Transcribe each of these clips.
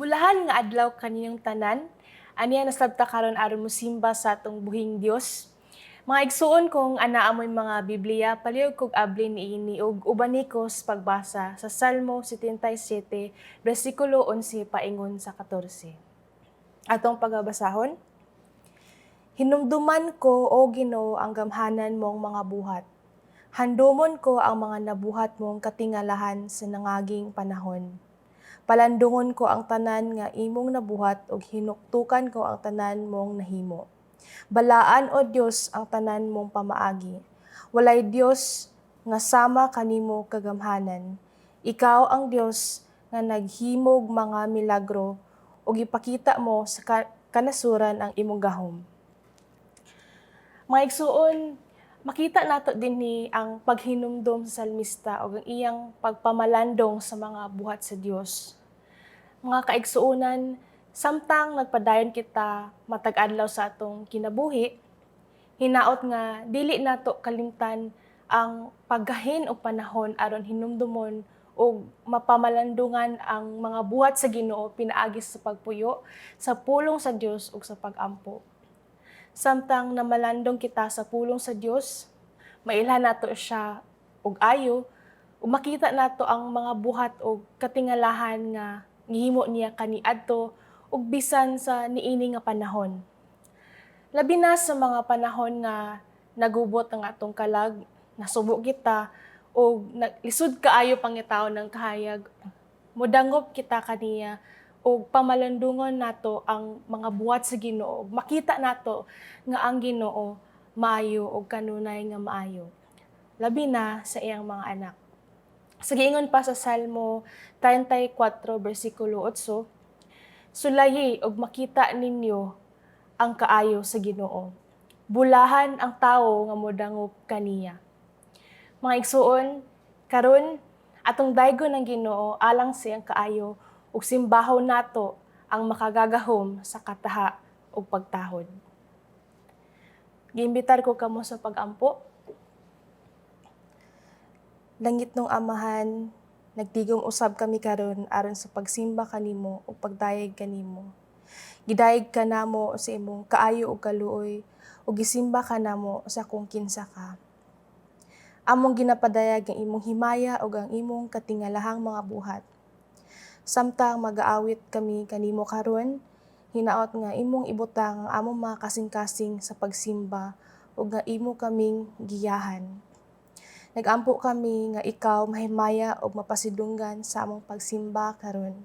Bulahan nga adlaw kaniyong tanan, aniya nasabta karon aron mosimba sa atong buhing Dios. Mga igsuon kong anaa mo'y mga Biblia, palihog kog abli niini ug ubani ko sa pagbasa sa Salmo 77, bersikulo 11 paingon sa 14. Atong pagbabasahon. Hinumduman ko, O Ginoo, ang gamhanan mong mga buhat. Handumon ko ang mga nabuhat mong katingalahan sa nangaging panahon. Palandungon ko ang tanan nga imong nabuhat ug hinuktukan ko ang tanan mong nahimo. Balaan o Dios ang tanan mong pamaagi. Walay Dios nga sama kanimo kagamhanan. Ikaw ang Dios nga naghimog mga milagro ug ipakita mo sa kanasuran ang imong gahom. Mga igsuon, makita nato dinhi ang paghinumdom sa salmista ug ang iyang pagpamalandong sa mga buhat sa Dios. Mga kaigsuonan, samtang nagpadayon kita matag adlaw sa atong kinabuhi, hinaot nga dili nato kalimtan ang paggahin og panahon aron hinumdomon ug mapamalandungan ang mga buhat sa Ginoo pinaagi sa pagpuyo, sa pulong sa Dios ug sa pag-ampo. Samtang namalandong kita sa pulong sa Dios, mailhan nato siya og ayo ug makita nato ang mga buhat ug katingalahan nga gihimo niya kaniadto ug bisan sa niini nga panahon. Labi na sa mga panahon nga nagubot ang atong kalag, nasubo kita ug lisod kaayo pangitaw ng kahayag. Modangop kita kaniya ug pamalandungon nato ang mga buhat sa Ginoo. Makita nato nga ang Ginoo maayo ug kanunay nga maayo. Labi na sa iyang mga anak. Sa giingon pa sa Salmo 34 bersikulo 8, sulayi ug makita ninyo ang kaayo sa Ginoo. Bulahan ang tawo nga modangop kaniya. Mga igsuon, karon atong daygon ang Ginoo alang sa iyang kaayo ug simbahon nato ang makagagahom sa kataha ug pagtahod. Giimbitar ko kamo sa pag-ampo. Langit nung Amahan, nagtigom usab kami karon aron sa pagsimba kanimo ug pagdayeg kanimo. Gidayeg ka namo sa imong kaayo ug kaluoy ug gisimba ka namo sa kung kinsa ka. Among ginapadayag ang imong himaya ug ang imong katingalahang mga buhat. Samtang mag-aawit kami kanimo karon, hinaot nga imong ibutang ang among mga kasing-kasing sa pagsimba ug nga imo kaming giyahan. Nagampo kami nga ikaw mahimaya ug mapasidunggan sa among pagsimba karon.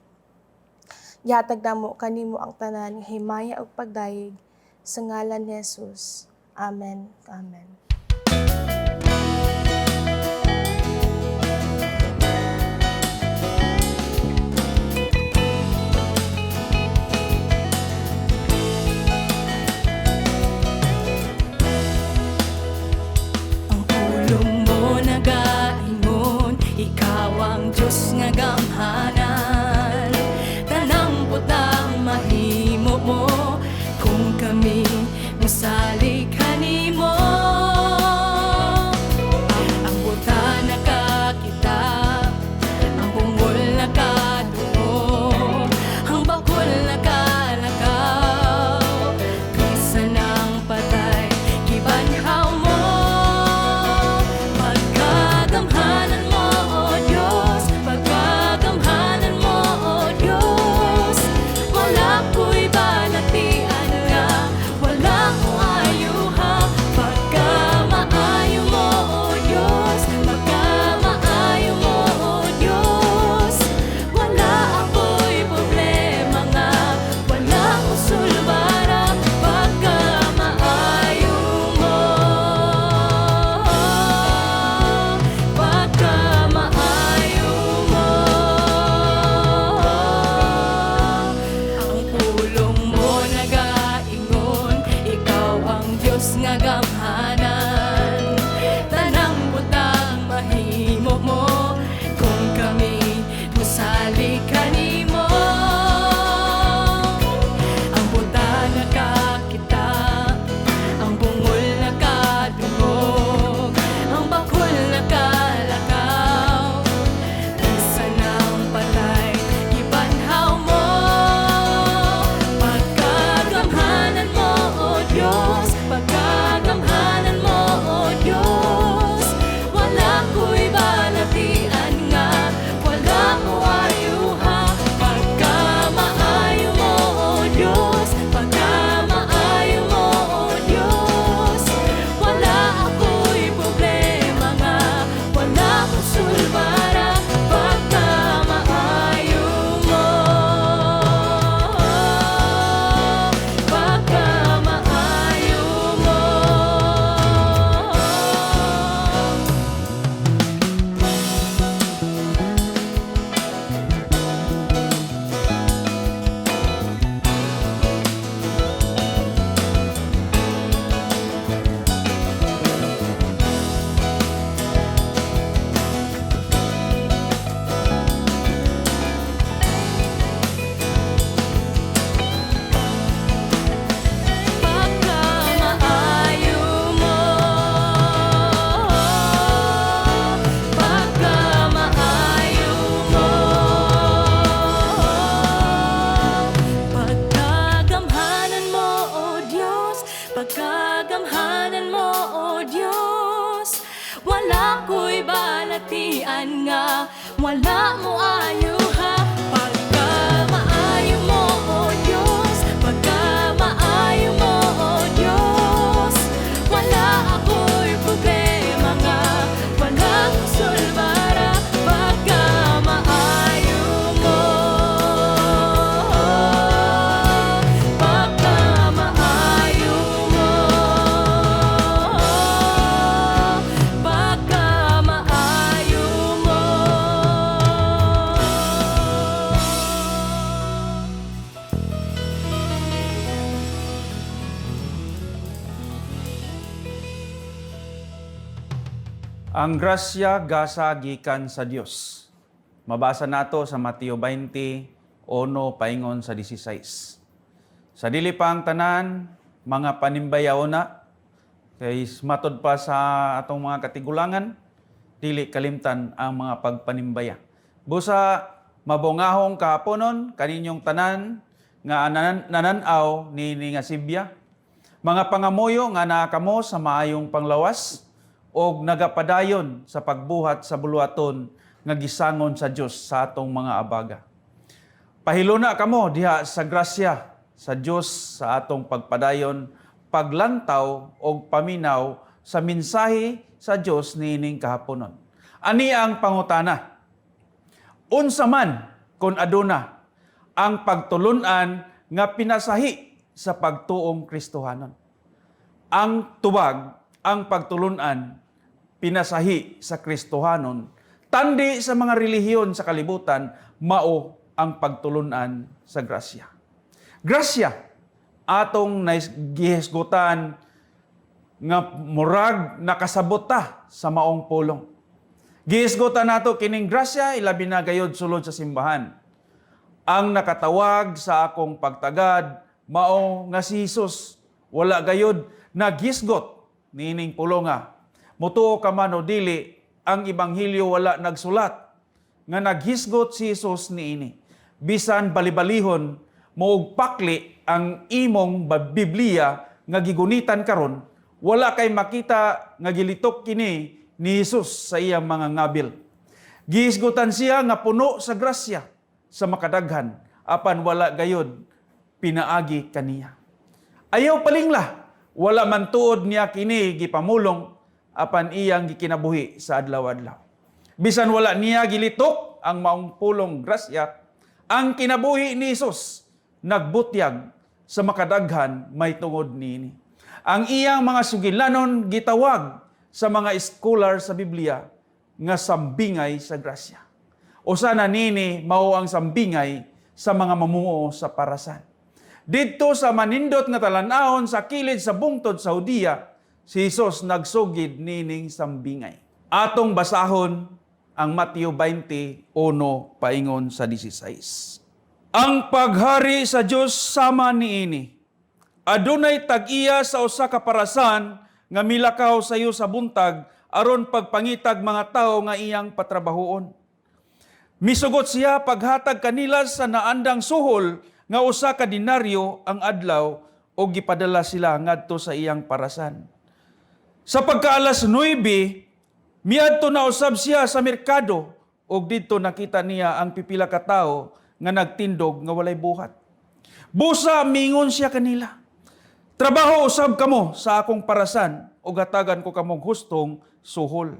Gihatag namo kanimo ang tanan nga himaya ug pagdayeg sa ngalan ni Jesus. Amen. Amen. Ikaw ang Diyos nga gamhanan, tanang butang mahimo mo, kung kami mosalig kanimo. bisan nga wala mo ayo ha. Pagka maayo mo o Diyos, pagka maayo mo o Diyos, wala ako'y problema nga, walang sulbara. Pagka maayo mo, pagka maayo mo, pagka maayo mo. Ang grasya gasa gikan sa Dios. Mabasa nato sa Mateo 20, 1 paingon sa 16. Sa dili pang tanan, mga panimbayaw na, kay matod pa sa atong mga katigulangan, dili kalimtan ang mga pagpanimbaya. Busa, mabungahong kahaponon, kaninyong tanan, nga nananaw ni nga Sibya, mga pangamuyo nga nakamo sa maayong panglawas, o nagapadayon sa pagbuhat sa buluaton nga gisangon sa Dios sa atong mga abaga. Pahiluna kamo diha sa grasya sa Dios sa atong pagpadayon, paglantaw o paminaw sa mensahe sa Dios niining kahaponon. Ani ang pangutana. Unsa man kun aduna ang pagtulunan nga pinasahi sa pagtuong Kristohanon. Ang tubag, ang pagtulunan pinasahi sa Kristohanon, tandi sa mga relihiyon sa kalibutan, mao ang pagtulunan sa grasya. Grasya, atong gihisgutan nga murag nakasabota sa maong pulong. Gihisgutan nato kining grasya, ilabi na gayod sulod sa simbahan. Ang nakatawag sa akong pagtagad, mao nga si Jesus, wala gayod naghisgot nining pulonga. Mutuo ka man o dili, ang Ibanghilyo wala nagsulat nga naghisgot si Jesus niini. Bisan balibalihon, moog pakli ang imong Biblia nga gigunitan karon, wala kay makita nga gilitok kini ni Jesus sa iyang mga ngabil. Gihisgutan siya nga puno sa grasya sa makadaghan, apan wala gayod pinaagi kaniya. Ayaw palingla, wala man tuod niya kini gipamulong, apan iyang gikinabuhi sa adlaw-adlaw. Bisan wala niya gilitok ang maong pulong grasya, ang kinabuhi ni Jesus nagbutyag sa makadaghan may tungod niini. Ang iyang mga sugilanon gitawag sa mga scholar sa Biblia nga sambingay sa grasya. O sana nini mao ang sambingay sa mga mamuo sa parasan. Dito sa manindot nga talan-ahon sa kilid sa bungtod sa Hudiya, si Jesus nagsugid nining sambingay. Atong basahon ang Mateo 20, 1 paingon sa 16. Ang paghari sa Dios sama niini. Adunay tag-iya sa usa ka parasan nga milakaw sayo sa buntag aron pagpangitag mga tao nga iyang patrabahoon. Misugot siya paghatag kanila sa naandang suhol nga usa ka denaryo ang adlaw o gipadala sila ngadto sa iyang parasan. Sa pagkaalas 9, miadto na usab siya sa merkado ug didto nakita niya ang pipila ka tawo nga nagtindog nga walay buhat. Busa mingon siya kanila, "Trabaho usab kamo sa akong parasan ug hatagan ko kamong hustong suhol."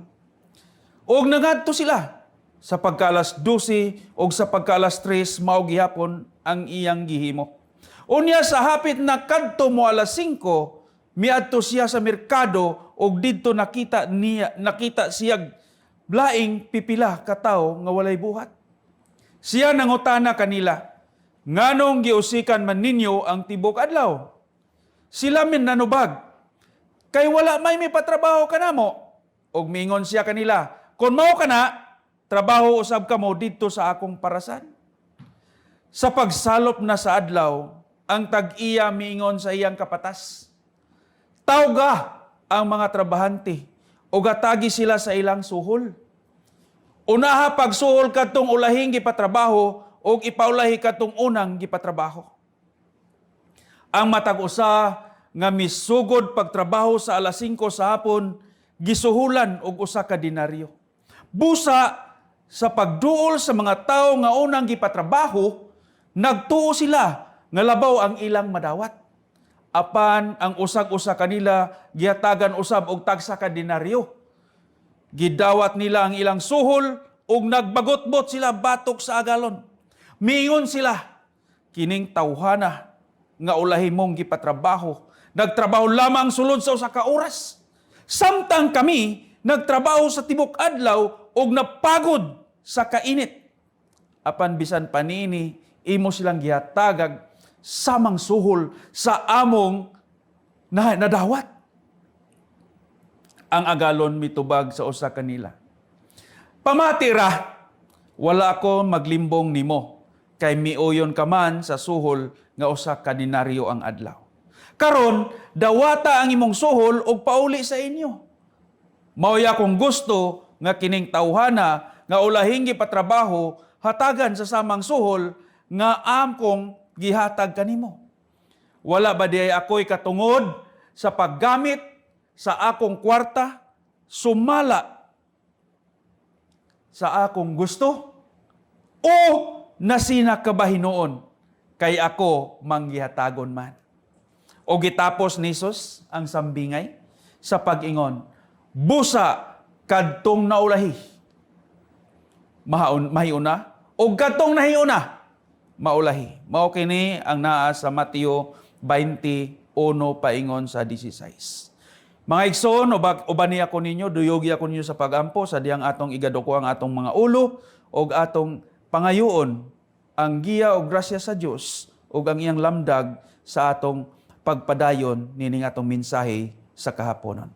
Ug nangadto sila sa pagkaalas 12 ug sa pagkaalas 3 mao gihapon ang iyang gihimo. Unya sa hapit na kadto mo alas 5, miadto siya sa merkado ug didto nakita siya laing pipila ka tawo nga walay buhat. Siya nangutana kanila, "Nganong giusikan man ninyo ang tibok adlaw?" Sila min nanubag, "Kay wala may mipatrabaho kanamo." Ug mingon siya kanila, "Kun mao kana, trabaho usab kamo didto sa akong parasan." Sa pagsalop na sa adlaw, ang tag-iya miingon sa iyang kapatas, "Tawga ang mga trabahante o gatagi sila sa ilang suhol. Unaha pagsuhol kadtong ulahing gipatrabaho o ipaulahi kadtong unang gipatrabaho." Ang matag usa nga misugod pagtrabaho sa alas 5 sa hapon, gisuhulan og usa ka denaryo. Busa sa pagduol sa mga tao nga unang gipatrabaho, nagtuo sila nga labaw ang ilang madawat. Apan ang usag-usa kanila gihatagan usab og tagsa ka denaryo. Gidawat nila ang ilang suhol ug nagbagot-bot sila batok sa agalon. Miingon sila, kining tawhana nga ulahi mong gipatrabaho, nagtrabaho lamang sulod sa usa ka oras. Samtang kami nagtrabaho sa tibok adlaw ug napagod sa kainit. Apan bisan panini, imo silang gihatagag samang suhol sa among nadawat. Ang agalon mitubag sa usa kanila, pamatira, wala ako maglimbong nimo, kay miuyon ka man sa suhol nga usa ka denaryo ang adlaw. Karon, dawata ang imong suhol og pauli sa inyo. Maoy akong gusto nga kining tawhana nga ulahing gipatrabaho hatagan sa samang suhol nga amkong gihatag kanimo. Wala ba diay ako'y katungod sa paggamit sa akong kwarta sumala sa akong gusto o nasina kabahinoon kay ako manggihatagon man. O gitapos ni Jesus ang sambingay sa pag-ingon, busa kadtong naulahi, mahiuna, o kadtong nahiuna, maulahi. Mao kini ang naa sa Mateo 21 paingon sa 16. Mga igsoon, uban niya ko ninyo, duyogi ako ninyo sa pagampo, sa diyang atong igaduko ang atong mga ulo, o atong pangayoon ang giya o grasya sa Dios o ang iyang lamdag sa atong pagpadayon nining atong mensahe sa kahaponon.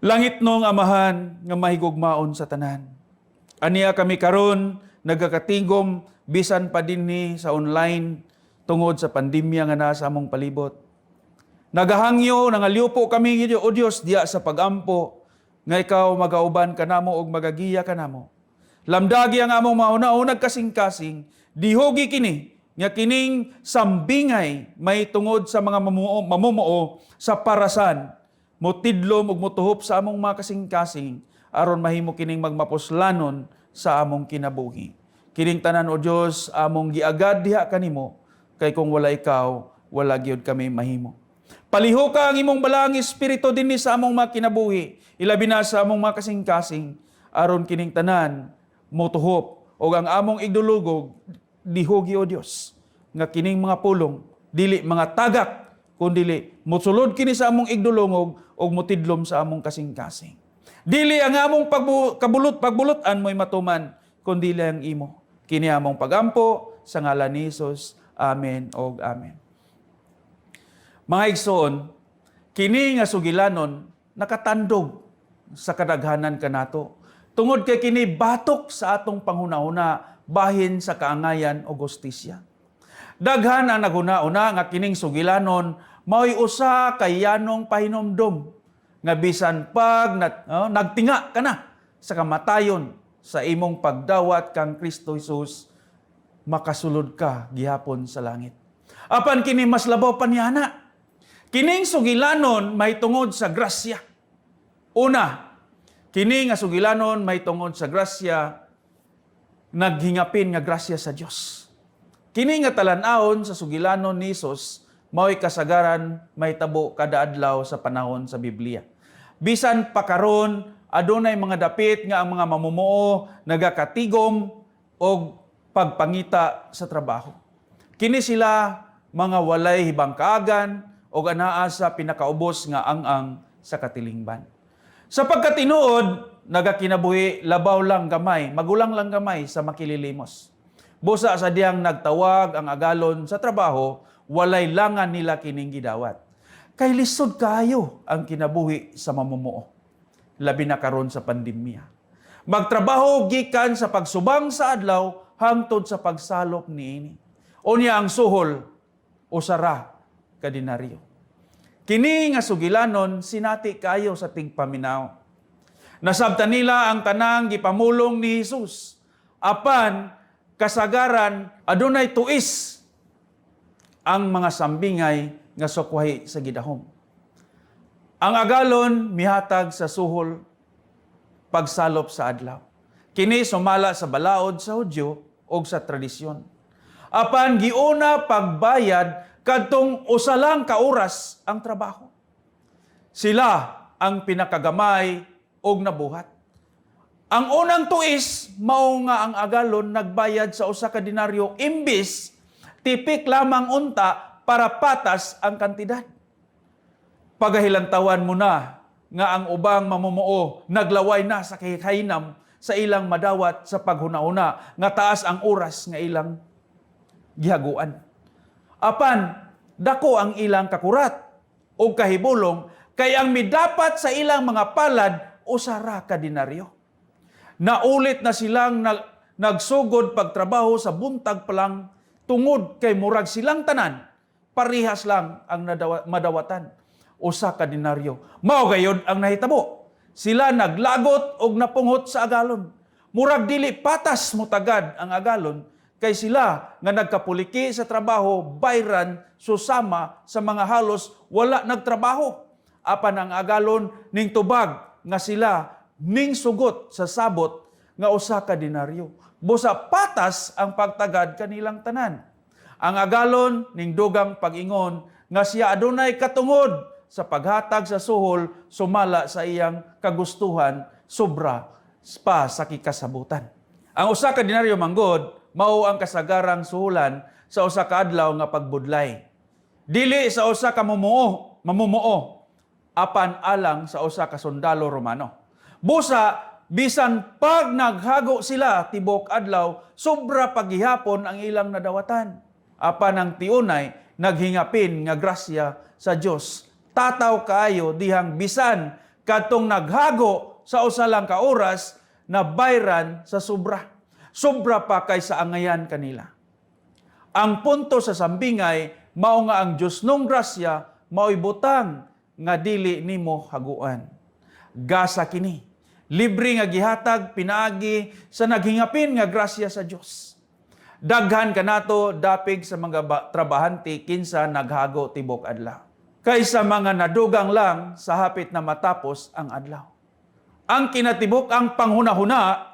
Langit nung Amahan nga mahigugmaon sa tanan. Aniya kami karon nagakatingom bisan pa dinhi sa online tungod sa pandemya nga naa sa among palibot. Nagahangyo nangalyupo kami o Dios diya sa pagampo nga ikaw magauban kanamo og magagiya kanamo. Lamdagi ang among mauna-unag kasing-kasing, dihogi kini nga kining sambingay may tungod sa mga mamumuo sa parasan, motidlom ug motuhop sa among mga kasing-kasing aron mahimo kining magmapuslanon sa among kinabuhi. Kining tanan o Dios among giagad diha kanimo, kay kung wala ikaw, wala gyud kami mahimo. Paliho ka ang imong balaang espiritu dinhi sa among mga kinabuhi, ilabi na sa among mga kasing-kasing aron kining tanan motuhop o ang among igdulugog dihogi o Dios nga kining mga pulong dili mga tagak kundi mosulod kini sa among igdulungog o motidlom sa among kasing-kasing. Dili ang among pagbulotan mo'y matuman kundi ang imo. Kini among pagampo sa ngalan ni Jesus. Amen og amen. Mga igsoon, kini nga sugilanon nakatandog sa kadaghanan kanato. Tungod kay kini batok sa atong panghuna-huna bahin sa kaangayan o gustisya. Daghan ang naghuna-una nga kining sugilanon mao'y usa kay yanong pahinomdom nga bisan pag nagtinga ka na sa kamatayon sa imong pagdawat kang Kristo Jesus, makasulod ka gihapon sa langit. Apan kini mas labaw panyana. Kining sugilanon may tungod sa grasya. Una, kini nga sugilanon may tungod sa grasya, naghingapin nga grasya sa Dios. Kini nga talan-awon sa sugilanon ni Jesus, mao'y kasagaran may tabo kada adlaw sa panahon sa Biblia. Bisan pa karon adunay mga dapit nga ang mga mamumuo nagakatigom og pagpangita sa trabaho. Kini sila mga walay hibang kaagan o anaa sa pinakaubos nga ang sa katilingban. Sa pagkatinuod, nagakinabuhi labaw lang gamay, magulang lang gamay sa makililimos. Busa sa diyang nagtawag ang agalon sa trabaho, walay langan nila kining gidawat. Kay lisod kayo ang kinabuhi sa mamumuo. Labi na karon sa pandemya. Magtrabaho gikan sa pagsubang sa adlaw hangtod sa pagsalop niini. Unya ang suhol o sara ka denaryo. Kini nga sugilanon sinati kayo sa tigpaminaw. Nasabtan nila ang tanang gipamulong ni Jesus. Apan kasagaran adunay tuis ang mga sambingay nga sukwahi sa gidahom. Ang agalon mihatag sa suhol pagsalop sa adlaw. Kini sumala sa balaod sa Hudyo o sa tradisyon. Apan giuna pagbayad kadtong usa lang ka oras ang trabaho. Sila ang pinakagamay og nabuhat. Ang unang tuis mao nga ang agalon nagbayad sa usa ka denaryo imbis tipik lamang unta para patas ang kantidad. Pagahilantawan mo na nga ang ubang mamumuo naglaway na sa kahinam sa ilang madawat sa paghuna-una nga taas ang oras nga ilang gihaguan. Apan dako ang ilang kakurat o kahibulong kay ang midapat sa ilang mga palad usara ka denaryo. Naulit na silang nagsugod pagtrabaho sa buntag pa lang tungod kay murag silang tanan parihas lang ang madawatan usa ka denaryo. Mao gayud ang nahitabo. Sila naglagot og napunghot sa agalon. Murag dili patas mo tagad ang agalon kay sila nga nagkapuliki sa trabaho bayran susama sa mga halos wala nagtrabaho. Apan ang agalon ning tubag nga sila ning sugot sa sabot nga usa ka denaryo. Busa patas ang pagtagad kanilang tanan. Ang agalon ning dugang pag-ingon nga siya adunay katungod sa paghatag sa suhol sumala sa iyang kagustuhan sobra pa sa kikasabutan. Ang usa ka denaryo manggod mao ang kasagarang suhulan sa usa ka adlaw nga pagbudlay. Dili sa usa ka mamumuo apan alang sa usa ka sundalo Romano. Busa bisan pag naghago sila tibok adlaw sobra paghihapon ang ilang nadawatan. Apan ang tiunay naghingapin nga grasya sa Dios. Tataw kaayo dihang bisan kadtong naghago sa usa lang ka oras na bayran sa sobra. Sobra pa kaysa angayan kanila. Ang punto sa sambingay mao nga ang Dios nung grasya mao'y butang nga dili nimo haguan. Gasa kini. Libre nga gihatag pinaagi sa naghingapin nga grasya sa Dios. Daghan kanato dapig sa mga trabahante kinsa naghago tibok adlaw. Kaysa mga nadugang lang sa hapit na matapos ang adlaw. Ang kinatibok ang panghuna-huna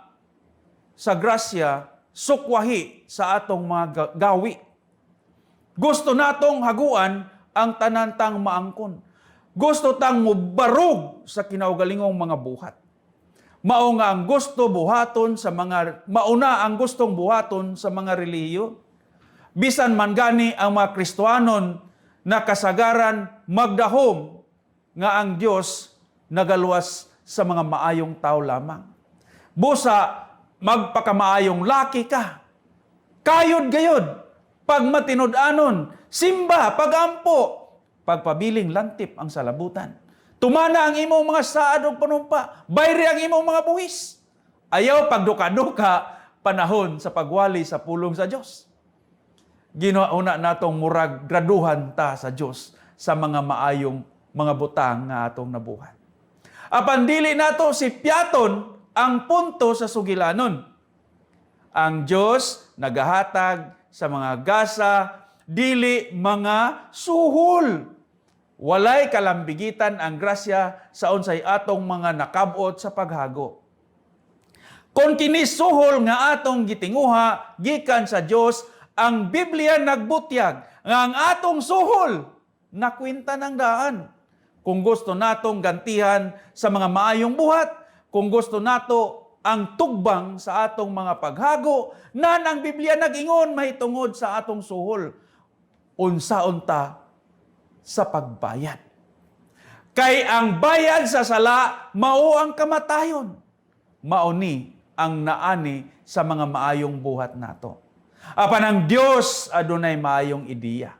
sa grasya sukwahi sa atong mga gawi. Gusto natong haguan ang tanantang maangkon. Gusto tang mubarog sa kinaugalingong mga buhat. Mao nga ang gusto buhaton sa mga mauna ang gustong buhaton sa mga relihiyon. Bisan man gani ang mga Kristohanon na kasagaran magdahom nga ang Dios nagaluwas sa mga maayong tao lamang. Busa magpakamaayong laki ka. Kayod gayod pag matinud-anon, simba pagampo, pagpabiling lantip ang salabutan. Tumana ang imong mga saad o panumpa, bayri ang imong mga buhis. Ayaw pagduka-duka panahon sa pagwali sa pulong sa Dios. Ginauna natong murag graduhan ta sa Dios sa mga maayong mga butang nga atong nabuhat. Apan dili nato si piaton ang punto sa sugilanon. Ang Dios nagahatag sa mga gasa dili mga suhol. Walay kalambigitan ang grasya sa unsay atong mga nakabot sa paghago. Kung kini suhol nga atong gitinguha gikan sa Dios, ang Biblia nagbutyag nga ang atong suhol nakwinta ng daan. Kung gusto natong gantihan sa mga maayong buhat, kung gusto nato ang tugbang sa atong mga paghago, nan ang Biblia nag-ingon mahitungod sa atong suhol. Unsa-unta sa pagbayad. Kay ang bayad sa sala, mao ang kamatayon. Mao ni ang naani sa mga maayong buhat nato. Apan ang Dios adunay maayong ideya.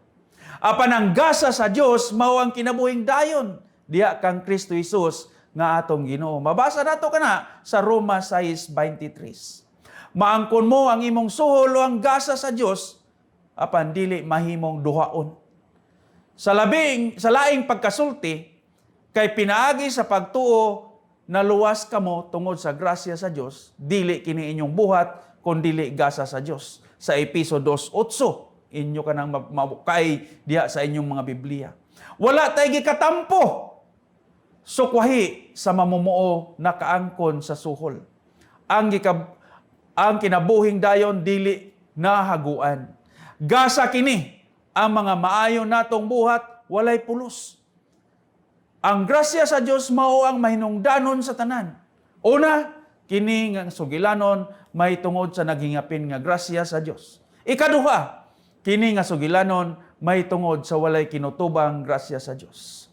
Apan ang gasa sa Dios mao ang kinabuhing dayon diha kang Kristo Jesus nga atong Ginoo. Mabasa nato kana sa Roma 6:23. Maangkon mo ang imong suhol o ang gasa sa Dios apan dili mahimong duhaon. Sa laing pagkasulti kay pinaagi sa pagtuo na luwas kamo tungod sa grasya sa Dios, dili kini inyong buhat kundi gasa sa Dios. Sa Episo 2:8, inyo kanang mabukay diha sa inyong mga Biblia. Wala tay gikatampo sukwahi sa mamumuo na kaangkon sa suhol. ang kinabuhing dayon dili nahaguan. Gasa kini ang mga maayo natong buhat walay pulos. Ang grasya sa Dios mao ang mahinungdanon sa tanan. Una, kini nga sugilanon may tungod sa naghingapin nga grasya sa Dios. Ikaduha, kini nga sugilanon may tungod sa walay kinutubang grasya sa Dios.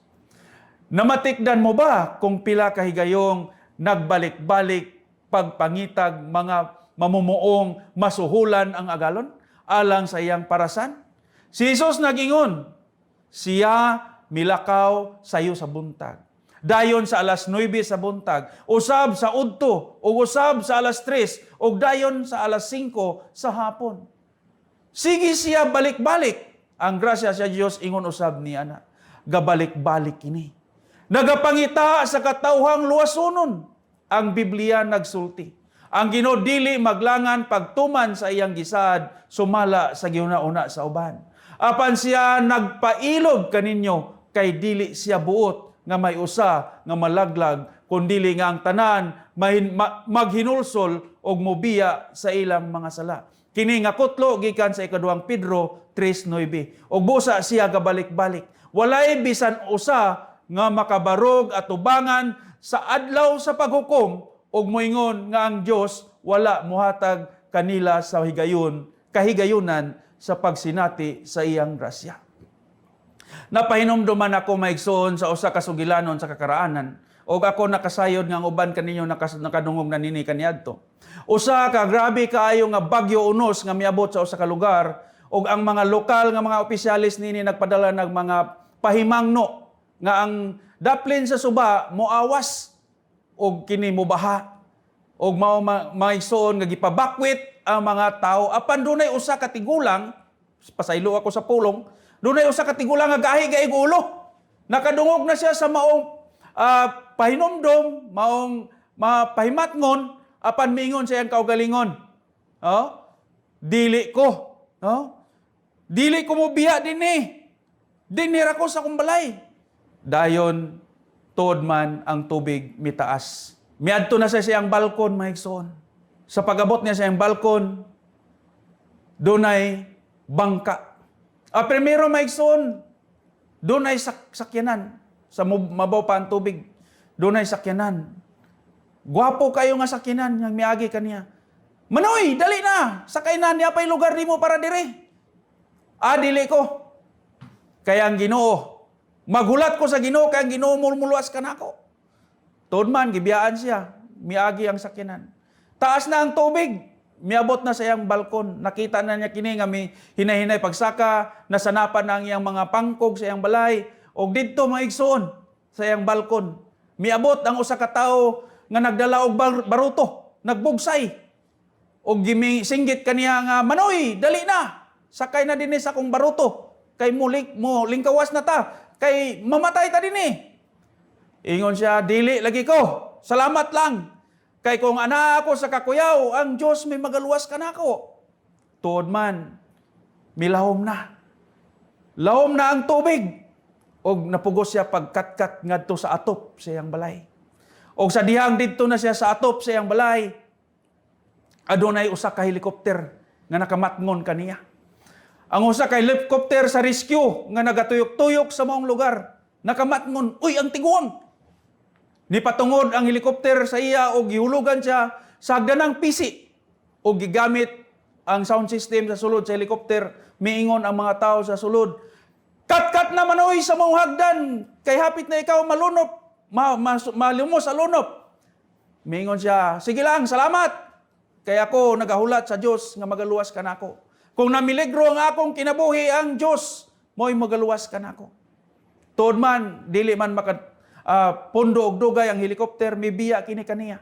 Namatikdan mo ba kung pila kahigayong nagbalik-balik pagpangitag mga mamumuong masuhulan ang agalon alang sa iyang parasan? Si Jesus nagingon, siya milakaw sayo sa buntag. Dayon sa alas 9 sa buntag, usab sa udto, o usab sa alas 3, o dayon sa alas 5 sa hapon. Sige siya balik-balik. Ang grasya sa Diyos ingon usab ni ana. Gabalik-balik kini. Nagapangita sa katawhang luwasonon. Ang Biblia nagsulti. Ang Ginoo dili maglangan pagtuman sa iyang gisad, sumala sa giuna-una sa uban. Apan siya nagpailog kaninyo kay dili siya buot nga may usa nga malaglag kundili nga ang tanan maghinulsol og mobiya sa ilang mga sala. Kini nga kutlo gikan sa ikaduhang Pedro 3:9. Og busa siya gabalik-balik. Walay bisan usa nga makabarog at tubangan sa adlaw sa paghukom og moingon nga ang Dios wala muhatag kanila sa kahigayunan sa pagsinati sa iyang grasya. Napahinumduman ako maigsoon sa usa ka sugilanon sa kakaraanan og ako nakasayod nga ang uban kaninyo nakadungog na nini kaniadto. Usa ka grabe kaayo nga bagyo unos nga miabot sa usa ka lugar og ang mga lokal nga mga opisyalis nini nagpadala ng mga pahimangno nga ang daplin sa suba moawas og kini mobaha og mao maigsoon nga gipabakwit ang mga tao apan dunay usa ka tigulang pasaylo ako sa pulong dunay usa ka tigulang nga gahi ulo nakadungog na siya sa maong pahinumdom maong mapahimatngon apan miingon sa iyang kaugalingon dili ko dili ko mo biya dinira ko sa kumbalay dayon tuod man ang tubig mitaas. Miadto na sa siyang balkon, mahigsoon. Sa pag-abot niya sa siyang balkon, dunay bangka. Primero mahigsoon, dunay sakyanan. Sa mabaw pa ang tubig, dunay sakyanan. Gwapo kayo nga sakyanan, yang miagi kaniya. Manoy, dali na! Sakay na, niya pa'y lugar di mo para dire. Dili ko. Kaya ang Ginoo, maghulat ko sa Ginoo kay ang Ginoo mulmuluas ka nako. Tuod man gibiyaan siya, miagi ang sakyanan. Taas na ang tubig, miabot na sa iyang balkon. Nakita na niya kini nga mi hinahinay pagsaka, nasanapan na ang iyang mga pangkog sa iyang balay og didto maigsoon sa iyang balkon. Miabot ang usa ka tawo nga nagdala og baruto, nagbugsay. Og gimisinggit kaniya nga, "Manoy, dali na. Sakay na dinhi sa akong baruto. Kay mo lingkawas na ta. Kay mamatay ta dinhi." Ingon siya, "Dili lagi ko. Salamat lang. Kay kung ana ako sa kakuyaw, ang Diyos may magaluwas ka nako." Tuod man, milahom na. Lahom na ang tubig. Og napugos siya pagkatkat ngadto sa atop sa iyang balay. Og sa dihang didto na siya sa atop sa iyang balay, adunay usa ka helicopter nga nakamatngon kaniya. Ang usa ka helicopter sa rescue nga nagatuyok-tuyok sa maong lugar, nakamatngon, "Uy, ang tiguang!" Nipatungod ang helicopter sa iya o gihulugan siya sa hagdanang pisi o gigamit ang sound system sa sulod sa helicopter. Miingon ang mga tao sa sulod, "Kat na manoy sa mong hagdan, kay hapit na ikaw malunop, malumos sa lunop." Miingon siya, "Sige lang, salamat. Kay ako nagahulat sa Dios nga magaluwas ka nako. Kung namiligro ang akong kinabuhi ang Dios, mo'y magaluwas ka nako." Tuod man, dili man pundo og dugay ang helicopter, mibiya kini kaniya.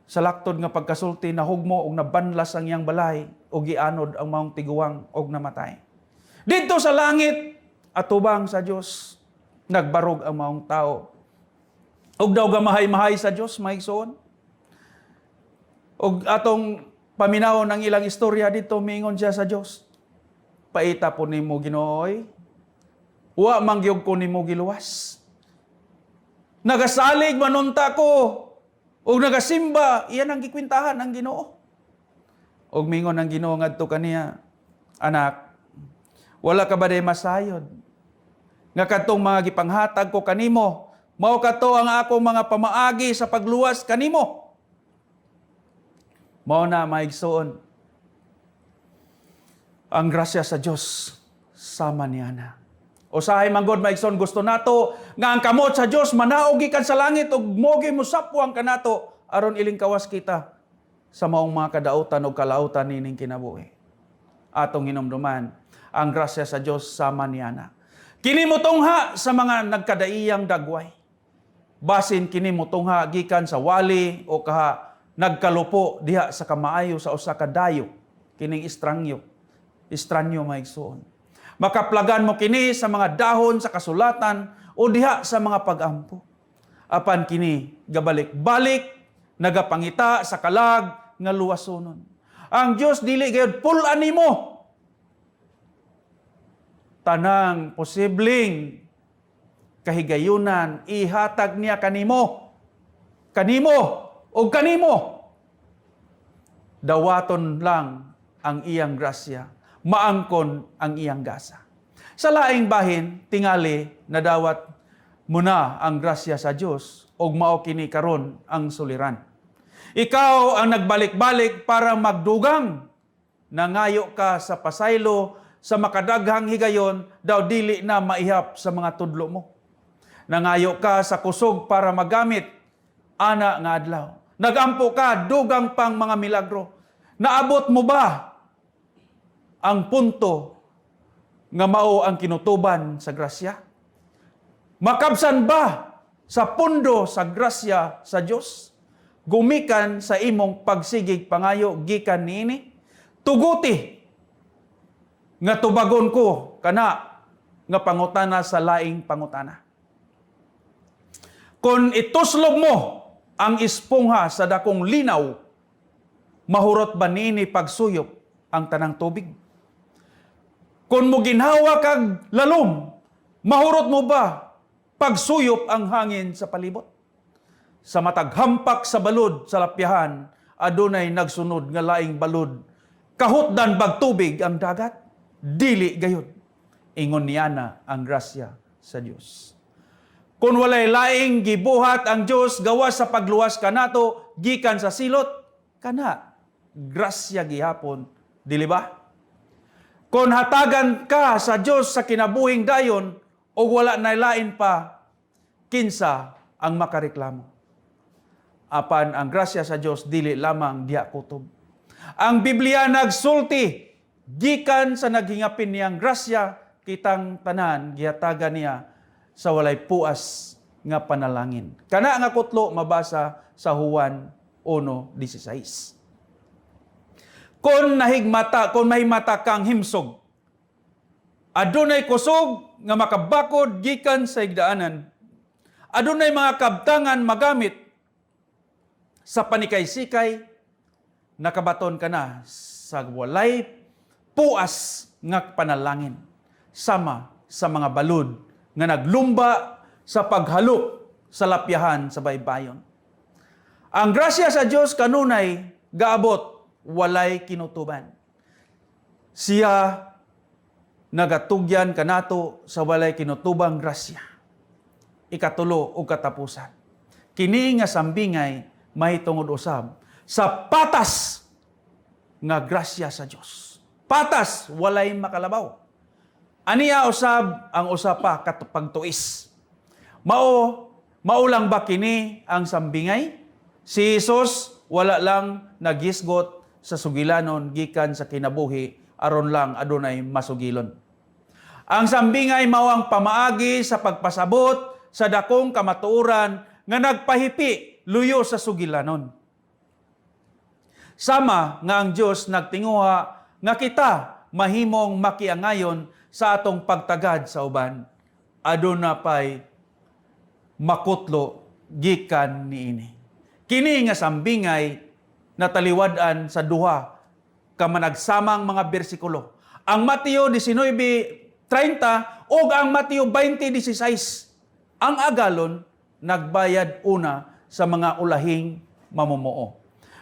Sa laktod nga pagkasulti, nahugmo og nabanlas ang iyang balay og gianod ang maong tiguang og namatay. Dito sa langit, atubang sa Dios, nagbarog ang maong tao. Og daw gamahay-mahay sa Dios, maigsoon. Og atong paminawon ang ilang istorya dito, miingon siya sa Dios, "Paita po nimo Ginooy, wa mangyog ko nimo giluwas. Nagasalig manunta ko, O nagasimba, iyan ang gikwintahan ng Ginoo. Og mingon ng Ginoo ngadto kaniya, anak, wala ka ba day masayod? Nga kadtong mga gipanghatag ko kanimo, mao kadto ang akong mga pamaagi sa pagluwas kanimo. Mao na maigsoon. Ang grasya sa Dios sama niya na. Usahay manggod maigsoon gusto nato nga ang kamot sa Dios manaog gikan sa langit ug mogi mo sapwang kanato aron iling kawas kita sa maong mga kadautan o kalautan nining kinabuhi. Atong hinumduman, ang grasya sa Dios sama niya na. Kini mo tungha sa mga nagkadaiyang dagway. Basin kini mo tungha gikan sa wali o kaha nagkalupo diha sa kamaayo sa usa ka dayo kining estranyo maigsoon. Makaplagan mo kini sa mga dahon sa kasulatan o diha sa mga pag-ampo. Apan kini gabalik-balik nagapangita sa kalag nga luwasonon. Ang Dios dili gayud pulan nimo tanang posibleng kahigayunan ihatag niya kanimo o kanimo. Dawaton lang ang iyang grasya, maangkon ang iyang gasa. Sa laing bahin tingali nadawat mo na ang grasya sa Dios ug mao kini karon ang suliran. Ikaw ang nagbalik-balik para magdugang. Nangayo ka sa pasaylo sa makadaghang higayon daw dili na maihap sa mga tudlo mo. Nangayo ka sa kusog para magamit ana nga adlaw. Nagampo ka dugang pang mga milagro. Naabot mo ba ang punto nga mao ang kinutuban sa grasya? Makabsan ba sa pundo sa grasya sa Dios? Gumikan sa imong pagsigig pangayo gikan niini? Tuguti nga tubagon ko kana nga pangutana sa laing pangutana. Kung ituslob mo ang espongha sa dakong linaw, mahurot ba niini pagsuyop ang tanang tubig? Kung mo ginhawa kag lalom, mahurot mo ba pagsuyop ang hangin sa palibot? Sa mataghampak sa balod sa lapyahan, adunay nagsunod nga laing balod. Kahutdan bag tubig ang dagat, dili gayud. Ingon niya na ang grasya sa Dios. Kung walay laing gibuhat ang Dios gawas sa pagluwas kanato gikan sa silot, kana grasya gihapon, dili ba? Kung hatagan ka sa Dios sa kinabuhing dayon o wala na lain pa, kinsa ang makareklamo. Apan ang grasya sa Dios dili lamang diha kutob. Ang Biblia nagsulti gikan sa naghingapin niyang grasya kitang tanan gihatagan niya sa walay puas nga panalangin. Kana nga kutlo mabasa sa Juan 1:16. Kung mahimata kang himsog, adunay kusog nga makabakod gikan sa higdaanan. Adunay mga kabtangan magamit sa panikay-sikay, nakabaton ka na sa walay puas nga panalangin. Sama sa mga balod nga naglumba sa paghalok sa lapyahan sa baybayon. Ang grasya sa Dios kanunay gaabot walay kinutuban. Siya nagatugyan kanato sa walay kinutubang grasya. Ikatulo o katapusan. Kini nga sambingay mahitungod usab sa patas nga grasya sa Dios. Patas walay makalabaw. Aniya usab ang usapa katupagtuis. Maulang ba kini ang sambingay? Si Jesus wala lang nagisgot sa sugilanon gikan sa kinabuhi aron lang adunay masugilon. Ang sambingay mao ang pamaagi sa pagpasabot sa dakong kamatuoran nga nagpahipi luyo sa sugilanon. Sama nga ang Dios nagtinguha nga kita mahimong makiangayon sa atong pagtagad sa uban. Aduna pay makutlo gikan niini. Kini nga sambingay nataliwad-an sa duha ka managsamang mga bersikulo. Ang Mateo 19:30 ug ang Mateo 20:16. Ang agalon nagbayad una sa mga ulahing mamumuo.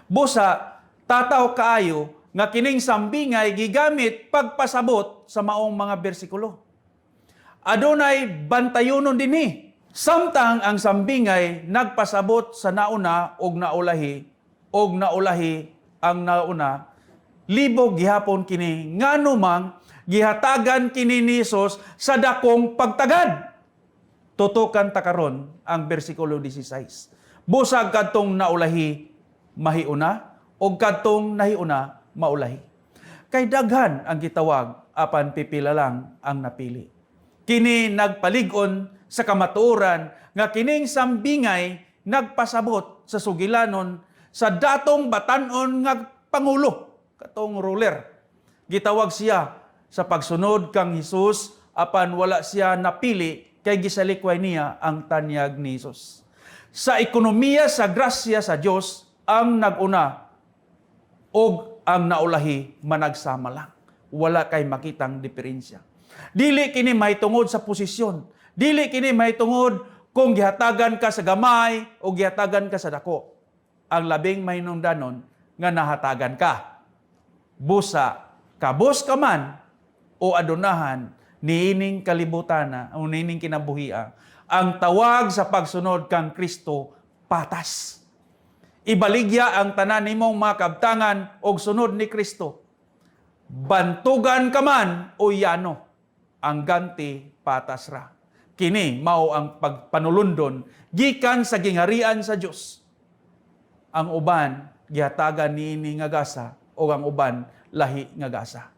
Busa, tataw kaayo nga kining sambingay gigamit pagpasabot sa maong mga bersikulo. Adunay bantayunon dinhi. Samtang ang sambingay nagpasabot sa nauna og naulahi ang nauna, libog gihapon kini ngano mang gihatagan kini ni Hesus sa dakong pagtagad. Tutukan ta karon ang bersikulo 16. Busag kadtong naulahi mahiuna o kadtong nahiuna maulahi. Kay daghan ang gitawag apan pipila lang ang napili. Kini nagpalig-on sa kamatuoran nga kining sambingay nagpasabot sa sugilanon sa datong batan-on nga pangulo katong ruler. Gitawag siya sa pagsunod kang Hesus apan wala siya napili kay gisalikway niya ang tanyag ni Hesus. Sa ekonomiya sa grasya sa Dios ang naguna og ang naulahi managsama lang. Wala kay makitang diferensya. Dili kini mahitungod sa posisyon. Dili kini mahitungod kung gihatagan ka sa gamay o gihatagan ka sa dako. Ang labing mahinungdanon nga nahatagan ka. Busa, kabos ka man o adunahan niining kalibutana o niining kinabuhia, ang tawag sa pagsunod kang Kristo patas. Ibaligya ang tanan nimong mga kabtangan og sunod ni Kristo. Bantugan ka man o yano, ang ganti patas ra. Kini mao ang pagpanulundon gikan sa gingharian sa Dios. Ang uban gihatagan niini nga gasa o ang uban lahi nga gasa.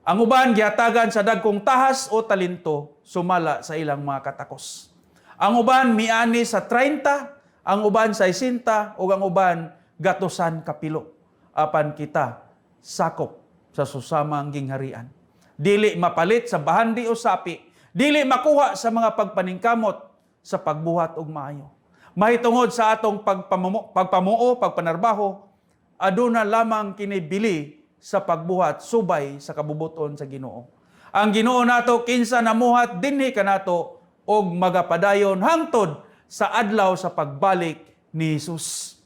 Ang uban gihatagan sa dagkong tahas o talento sumala sa ilang mga katakos. Ang uban miani sa 30, ang uban sa 60 o ang uban gatusan kapilo. Apan kita sakop sa susamang gingharian. Dili mapalit sa bahandi o sapi, dili makuha sa mga pagpaningkamot sa pagbuhat og maayo. Mahitungod sa atong pagpamuo, pagpanarbaho, aduna lamang kinibili sa pagbuhat subay sa kabubuton sa Ginoo. Ang Ginoo nato kinsa namuhat dinhi kanato og magapadayon hangtod sa adlaw sa pagbalik ni Hesus.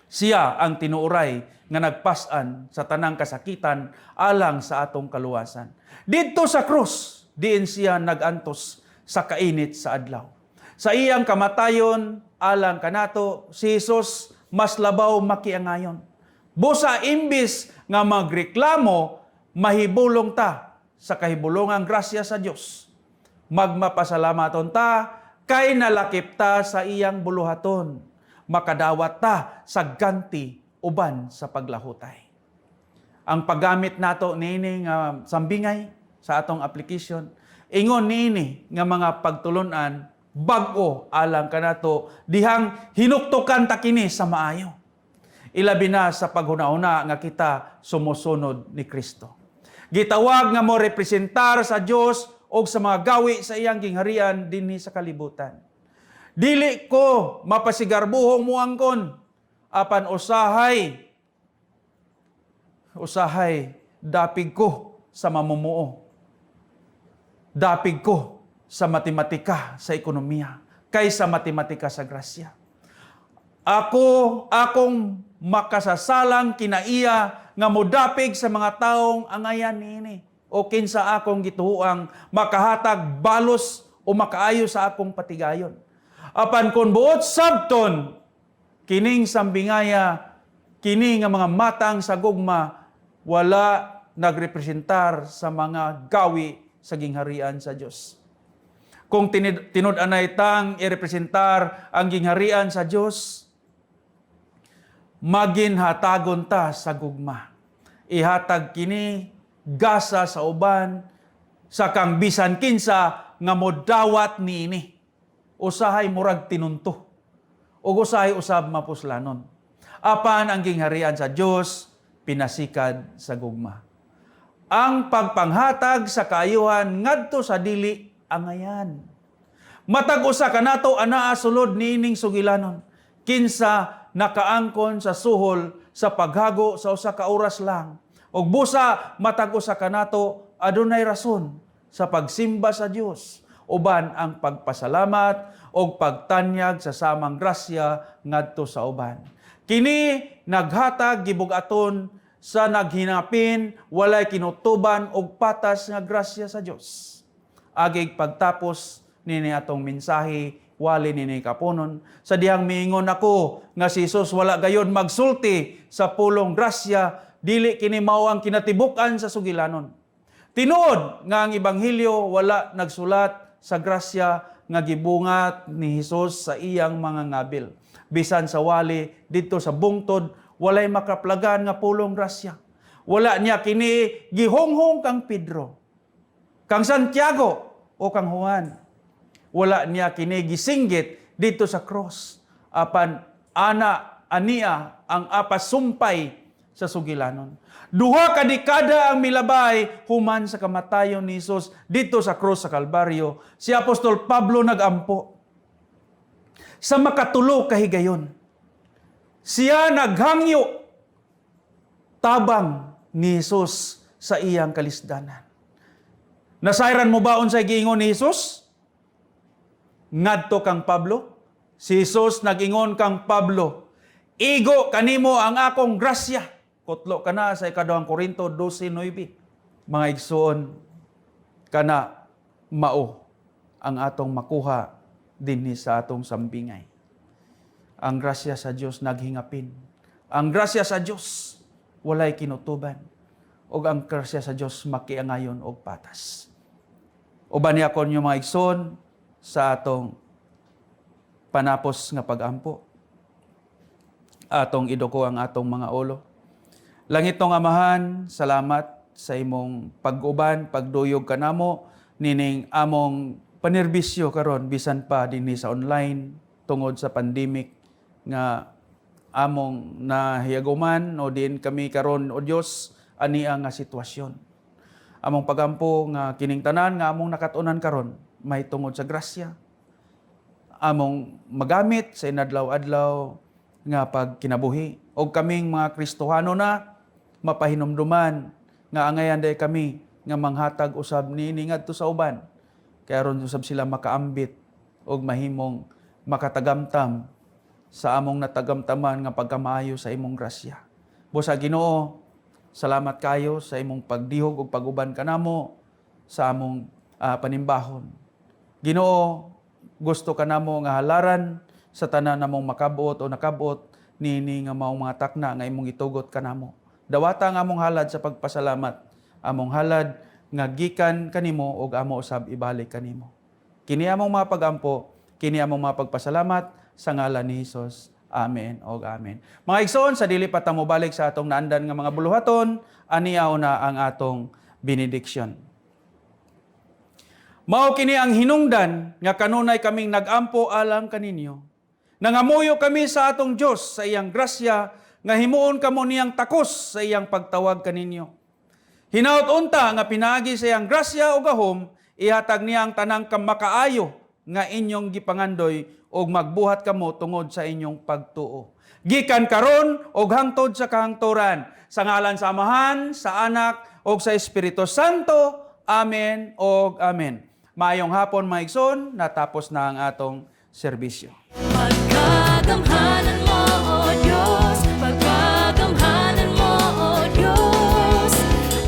Siya ang tinuoray nga nagpasan sa tanang kasakitan alang sa atong kaluwasan. Didto sa krus, diin siya nagantos sa kainit sa adlaw. Sa iyang kamatayon alang kanato, si Hesus mas labaw makiangayon. Busa imbis nga magreklamo, mahibulong ta sa kahibulongang grasya sa Dios. Magmapasalamaton ta kay nalakip ta sa iyang buluhaton. Makadawat ta sa ganti uban sa paglahutay. Ang paggamit nato niini nga sambingay sa atong application, ingon niini nga mga pagtulunan bag-o alang kanato dihang hinuktukan ta kini sa maayo. Ilabi na sa paghuna-una nga kita sumusunod ni Kristo. Gitawag nga mo representar sa Dios o sa mga gawi sa iyang gingharian dinhi sa kalibutan. Dili ko mapasigarbuhong muangkon apan usahay dapig ko sa mamumuo. Dapig ko sa matematika sa ekonomiya kaysa matematika sa grasya. Akong makasasalang kinaiya nga modapig sa mga taong angayan niini o kinsa akong gituhuang makahatag balos o makaayo sa akong patigayon. Apan kun buot sabton kining sambingaya kini nga mga matang sa gugma wala nagrepresentar sa mga gawi sa gingharian sa Dios. Kung tinud-anay tang irepresentar ang gingharian sa Dios, maginhatagon ta sa gugma. Ihatag kini gasa sa uban sa kang bisan kinsa nga modawat niini. Usahay murag tinunto. O usahay usab mapuslanon. Apan ang gingharian sa Dios pinasikad sa gugma. Ang pagpanghatag sa kaayuhan ngadto sa dili angayan. Matag usa kanato anaa sulod niining sugilanon. Kinsa nakaangkon sa suhol sa paghago sa usa ka oras lang. Ug busa matag usa kanato adunay rason sa pagsimba sa Dios. uban ang pagpasalamat o pagtanyag sa samang grasya ngadto sa uban. Kini naghatag gibugaton sa naghinapin, walay kinutuban og patas nga grasya sa Dios. Agig pagtapos nini atong mensahe, wali nini kapunon, sa dihang miingon ako nga si Jesus wala gayon magsulti sa pulong grasya, dili kini mao ang kinatibukan sa sugilanon. Tinuod nga ang ebanghelyo wala nagsulat sa grasya nga gibungat ni Jesus sa iyang mga ngabil. Bisan sa wali dito sa bungtod, walay makaplagan nga pulong grasya. Wala niya kini gihonghong kang Pedro, kang Santiago o kang Juan. Wala niya kini gisinggit dito sa cross. Apan ania ang apasumpay sa sugilanon. Duha ka dekada ang milabay human sa kamatayon ni Jesus dito sa cross sa Kalbaryo. Si Apostol Pablo nagampo. Sa makatulo kahigayon, siya naghangyo tabang ni Jesus sa iyang kalisdanan. Nasayran mo ba unsay giingon ni Jesus? Ngadto kang Pablo? Si Jesus nag-ingon kang Pablo, igo kanimo ang akong grasya. Kutlo ka na sa 2 Korinto 12:9. Mga igsoon, kana mao ang atong makuha dinhi sa atong sambingay. Ang grasya sa Dios naghingapin. Ang grasya sa Dios walay kinutuban. Og ang grasya sa Dios makiangayon og patas. Uban niya kon yung mga igsoon sa atong panapos nga pagampo. Atong iduko ang atong mga ulo. Langitong Amahan, salamat sa imong pag-uban, pagduyog kanamo nining among panerbisyo karon bisan pa dinhi sa online tungod sa pandemic nga among nahiaguman o din kami karon o Dios ania nga sitwasyon. Among pagampo nga kining tanan nga among nakatunan karon may tungod sa grasya. Among magamit sa inadlaw-adlaw nga pagkinabuhi o kaming mga Kristohano na mapahinumduman nga angayan day kami nga manghatag usab nini ngadto sa uban. Kaya ron usab sila makaambit o mahimong makatagamtam sa among natagamtaman nga pagkamaayo sa imong grasya. Busa Ginoo, salamat kayo sa imong pagdihog ug paguban kanamo sa among panimbahon. Ginoo, gusto kanamo nga halaran sa tanan namong makabuot o nakabuot nini nga maong mga takna nga imong itugot kanamo. Dawata nga among halad sa pagpasalamat, among halad nga gikan kanimo ug amo usab ibalik kanimo. Kini among mga pagampo, kini among mga pagpasalamat sa ngalan ni Hesus. Amen ug amen. Mga igsoon, sa dili pa ta mobalik sa atong naandan nga mga buluhaton, aniya na ang atong benediksyon. Mao kini ang hinungdan nga kanunay kaming nagampo alang kaninyo. Nangamuyo kami sa atong Dios sa iyang grasya nga himuon kamo niyang takos sa iyang pagtawag kaninyo. Hinaut unta nga pinaagi sa iyang grasya o gahom, ihatag niya ang tanang kamakaayo nga inyong gipangandoy o magbuhat kamo tungod sa inyong pagtuo. Gikan karon og hangtod sa kahangturan, sa ngalan sa Amahan, sa Anak, o sa Espiritu Santo. Amen o amen. Maayong hapon mga igsoon, natapos na ang atong serbisyo. Pagkagamhanan mo, O Diyos, pagkagamhanan mo, O Diyos,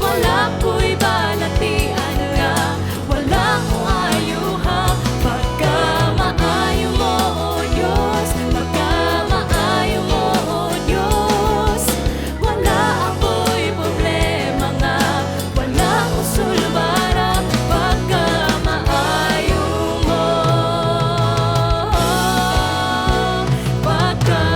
wala ko'y balatian nga, wala kong ayuha. Pagkamaayo mo, O Diyos, pagkamaayo mo, O Diyos, wala ako'y problema nga, wala kong sulbara. Pagkamaayo mo, pagkamaayo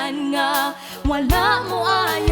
bisan nga wala mo ayo